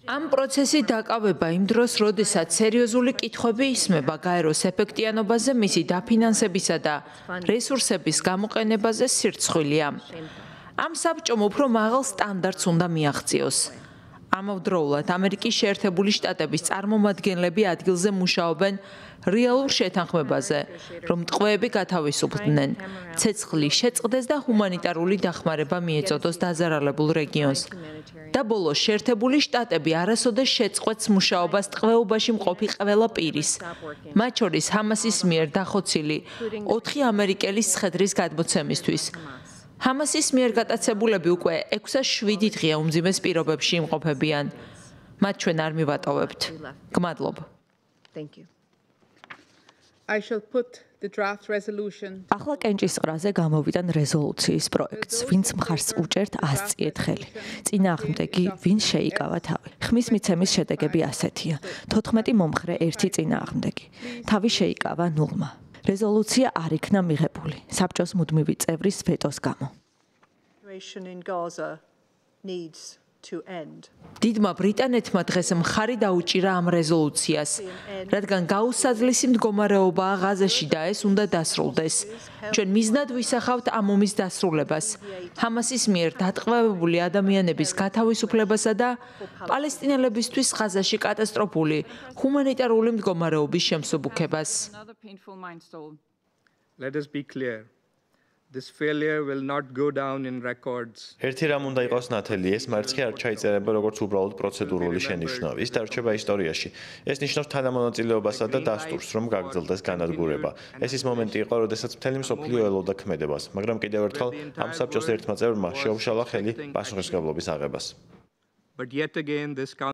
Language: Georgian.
Ამ პროცესი დაკავება იმ დროს, როდესაც სერიოზული კითხვები ისმება გაეროს ეფექტიანობაზე, მისი დაფინანსებისა და რესურსების გამოყენებაზე სირცხვილია. Ამ საბჭომ უფრო მაღალ სტანდარტს უნდა მიაღწიოს. ამავდროულად ამერიკის შეერთებული შტატების წარმომადგენლები ადგილზე მუშაობენ რეალურ შეთანხმებაზე, რომ ტყვეები გათავისუფლდნენ, ცეცხლი შეწყდეს და ჰუმანიტარული დახმარება მიეწოდოს დაზარალებულ რეგიონს. და ბოლოს შეერთებული შტატები არასოდეს შეწყვეტს მუშაობას ტყვეობაში მყოფი ყველა პირის, მათ შორის ჰამასის მიერ დახოცილი 4 ამერიკელის ცხედრის გადმოცემისთვის. ჰამასის მიერ გატაცებულები უკვე 6-7 დღეა უმძიმეს პირობებში იმყოფებიან. მათ ჩვენ არ მივატოვებთ. გმადლობ. ახლა კენჭისყრაზე გამოვიდა რეზოლუციის პროექტს, ვინც მხარს უჭერთ 100 წიეთ ხელი. წინააღმდეგი ვინ შეიკავა თავი. ხმის მიცემის შედეგები ასეთია: 14 მომხრე, 1 წინააღმდეგი. თავი შეიკავა 0-მა. რეზოლუცია არ იქნა მიღებული საბჭოს მუდმივი წევრის ვეტოს გამო. დიდმა ბრიტანეთმა დღეს მხარი დაუჭირა ამ რეზოლუციას, რადგან გაუსაძლისი მდგომარეობაა ღაზაში და ეს უნდა დასრულდეს. ჩვენ მიზნად ვისახავთ ამ ომის დასრულებას, ჰამასის მიერ დატყვევებული ადამიანების გათავისუფლებასა და პალესტინელებისთვის ღაზაში კატასტროფული ჰუმანიტარული მდგომარეობის შემსუბუქებას. This failure will not go down in records. ერთი რამ უნდა იყოს ნათელი, ეს მარცხი არ ჩაიწერება როგორც უბრალოდ პროცედურული შენიშვნა. ის დარჩება ისტორიაში. ეს ნიშნავს თანამონაწილეობასა და დასტურს, რომ გაგრძელდეს განადგურება. ეს ის მომენტი იყო, როდესაც მთელი მსოფლიო ელოდა ქმედებას, მაგრამ კიდევ ერთხელ ამ საბჭოს ერთმა წევრმა შეუშალა ხელი პასუხისმგებლობის აღებას. But yet again this